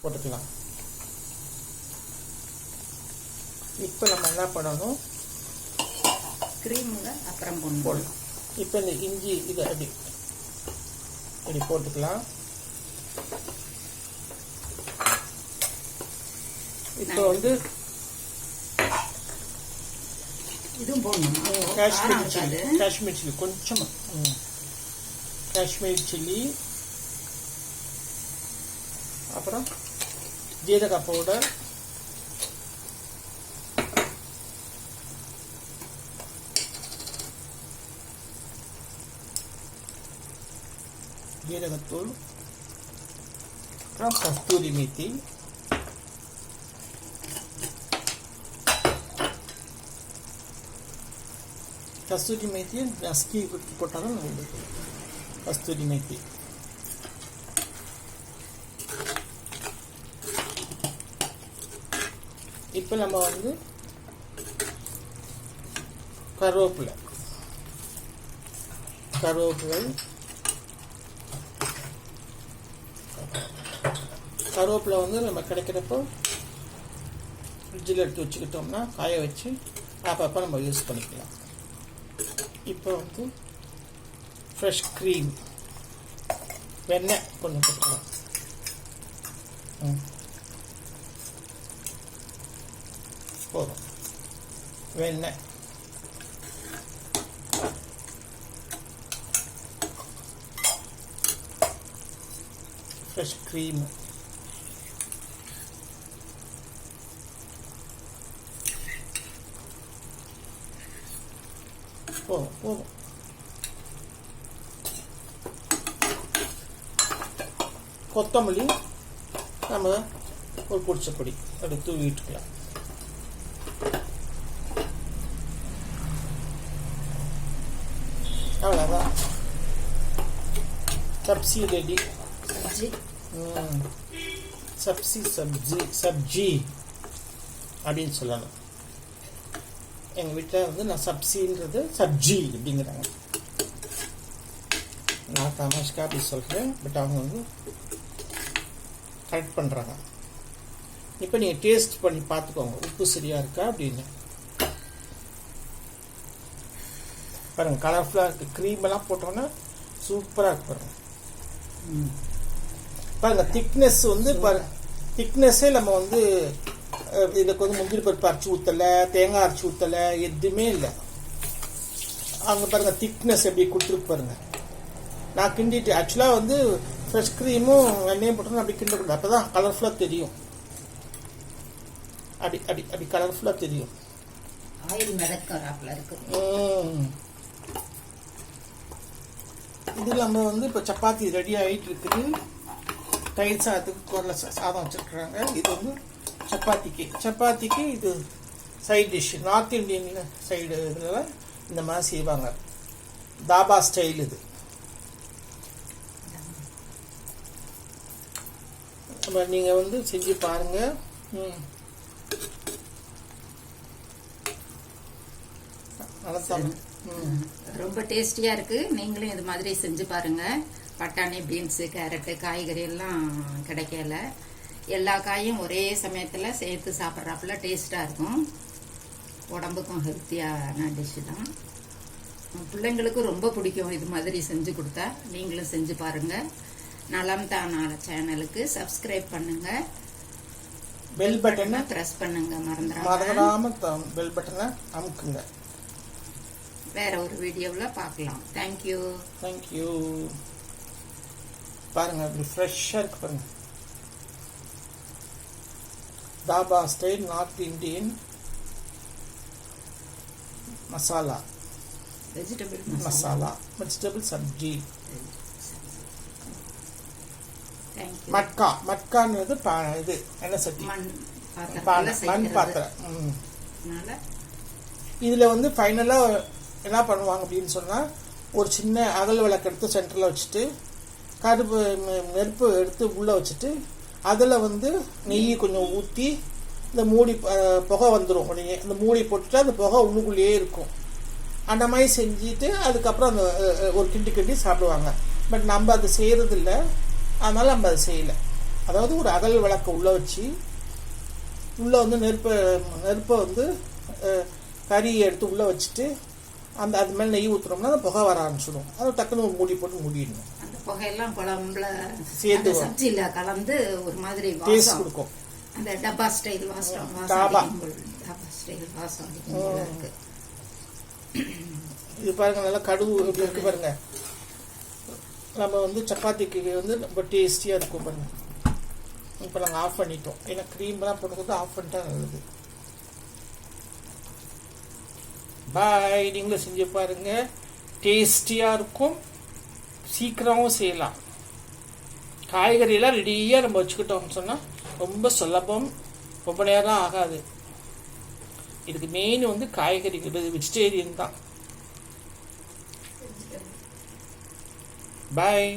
போட்டுக்கலாம். இப்போ நம்ம என்ன பண்ணணும், க்ரீமுங்க அப்புறம் போடலாம். இப்போ இந்த இஞ்சி இது அப்படி போட்டுக்கலாம். இப்போ வந்து இதுவும் போடணும். காஷ்மீர் சில்லி கொஞ்சமா, காஷ்மீர் சில்லி, அப்புறம் ஜீரக பவுடர், ஜீரகத்தூள், அப்புறம் கஸ்தூரி மேத்தி, கஸ்தூரி மேத்தி நசுக்கி போட்டாலும் நல்லது. கஸ்தூரி மேத்தி இப்போ நம்ம வந்து கருவேப்பிலை வந்து நம்ம கிடைக்கிறப்போ ஃப்ரிட்ஜில் எடுத்து வச்சுக்கிட்டோம்னா காய வச்சு அப்பப்போ நம்ம யூஸ் பண்ணிக்கலாம். இப்போ வந்து ஃப்ரெஷ் க்ரீம், வெண்ணெய் கொஞ்சம் போட்டுக்கலாம். போதும் வெண்ணெய், ஃப்ரெஷ் க்ரீம், போதும். கொத்தமல்லி நம்ம ஒரு பொடி அப்படி தூவிட்டுக்கலாம். அவ்வளோதான், சப்ஜி ரெடி. சப்ஜி அப்படின்னு சொல்லணும். எங்கள் வீட்டில் வந்து நான் சப்சின்றது சப்ஜி அப்படிங்கிறாங்க. நான் தமாஷ்கா அப்படி சொல்கிறேன், பட் அவங்க வந்து கரெக்ட் பண்ணுறாங்க. இப்போ நீங்கள் டேஸ்ட் பண்ணி பார்த்துக்கோங்க, உப்பு சரியாக இருக்கா அப்படின்னு. பாருங்கள், கலர்ஃபுல்லாக இருக்குது. க்ரீமெல்லாம் போட்டோன்னா சூப்பராக இருக்கு. பாருங்கள் திக்னஸ் வந்து திக்னஸ்ஸே நம்ம வந்து இதில் கொஞ்சம் முந்திரி பருப்பு அரைச்சி ஊற்றலை, தேங்காய் அரைச்சி ஊற்றலை, எதுவுமே இல்லை. அங்கே பாருங்கள் திக்னஸ் எப்படி கொடுத்துருக்கு பாருங்கள். நான் கிண்டிட்டு ஆக்சுவலாக வந்து ஃப்ரெஷ் க்ரீமும் வெண்ணையும் போட்டோன்னா அப்படி கிண்டக்கூடாது, அப்போ தான் கலர்ஃபுல்லாக தெரியும். அப்படி கலர்ஃபுல்லாக தெரியும். இது நம்ம வந்து இப்போ சப்பாத்தி ரெடி ஆகிட்டு இருக்குது. தயிர் சாதத்துக்கு குரலை சாதம் வச்சுருக்குறாங்க. இது வந்து சப்பாத்திக்கு இது side dish. North Indian side இதில் இந்த மாதிரி செய்வாங்க, தாபா ஸ்டைல். இது நம்ம நீங்கள் வந்து செஞ்சு பாருங்கள். ரொம்ப டேஸ்டியாக இருக்குது. நீங்களும் இது மாதிரி செஞ்சு பாருங்கள். பட்டாணி, பீன்ஸு, கேரட்டு, காய்கறி எல்லாம் கிடைக்கல. எல்லா காயும் ஒரே சமயத்தில் சேர்த்து சாப்பிட்றாப்புல டேஸ்ட்டாக இருக்கும். உடம்புக்கும் ஹெல்த்தியான டிஷ்ஷு தான். பிள்ளைங்களுக்கும் ரொம்ப பிடிக்கும் இது மாதிரி செஞ்சு கொடுத்தா. நீங்களும் செஞ்சு பாருங்கள். நலம் தானான சேனலுக்கு சப்ஸ்கிரைப் பண்ணுங்கள், பெல் பட்டனை ப்ரெஸ் பண்ணுங்க, மறந்துடாம பெல் பட்டனை அமுக்குங்க. வேற ஒரு வீடியோவில் பார்க்கலாம். தேங்க்யூ. பாருங்க, அப்படி ஃப்ரெஷ்ஷாக இருக்கு பாருங்க. Dhaba style north Indian masala, vegetable sabzi. மட்கான்றது இது என்ன சட்டி, மண் பாத்திரம். இதில் வந்து ஃபைனலாக என்ன பண்ணுவாங்க அப்படின்னு சொன்னால், ஒரு சின்ன அகல் விளக்கு எடுத்து சென்டரில் வச்சுட்டு கருப்பு நெருப்பு எடுத்து உள்ளே வச்சுட்டு அதில் வந்து நெய் கொஞ்சம் ஊற்றி இந்த மூடி புகை வந்துடும். உடனே அந்த மூடி போட்டுட்டு அந்த புகை உள்ளுக்குள்ளேயே இருக்கும். அந்த மாதிரி செஞ்சுட்டு அதுக்கப்புறம் அந்த ஒரு கிண்டி சாப்பிடுவாங்க. பட் நம்ம அதை செய்கிறது இல்லை, அதனால் நம்ம அதை செய்யலை. அதாவது ஒரு அகல் விளக்கை உள்ளே வச்சு உள்ளே வந்து நெருப்பை வந்து கறியை எடுத்து உள்ளே வச்சுட்டு அது மேலே நெய் ஊற்றுறோம்னா அந்த புகை வர ஆரம்பிச்சிடும். அதை டக்குன்னு மூடி போட்டு மூடிடணும். அந்த புகையெல்லாம் குழம்புல சேர்ந்து சப்ஜியில் கலந்து ஒரு மாதிரி டேஸ்ட் கொடுக்கும். அந்த டப்பா ஸ்டைல் வாசம் டப்பா ஸ்டைல் வாசம் இருக்கு. இது பாருங்க, நல்லா கடுகு எப்படி இருக்கு பாருங்க. நம்ம வந்து சப்பாத்திக்கு வந்து ரொம்ப டேஸ்டியாக இருக்கும் பாருங்க. இப்போ நாங்கள் ஆஃப் பண்ணிட்டோம். ஏன்னா க்ரீம்லாம் போட்டு ஆஃப் பண்ணிட்டா நல்லது. பாய். நீங்களும் செஞ்சு பாருங்க, டேஸ்டியாக இருக்கும், சீக்கிரமும் செய்யலாம். காய்கறியெல்லாம் ரெடியாக நம்ம வச்சுக்கிட்டோம்னு சொன்னால் ரொம்ப சுலபம், ரொம்ப நேரம் ஆகாது. இதுக்கு மெயின் வந்து காய்கறிகள், வெஜிடேரியன் தான். பாய்.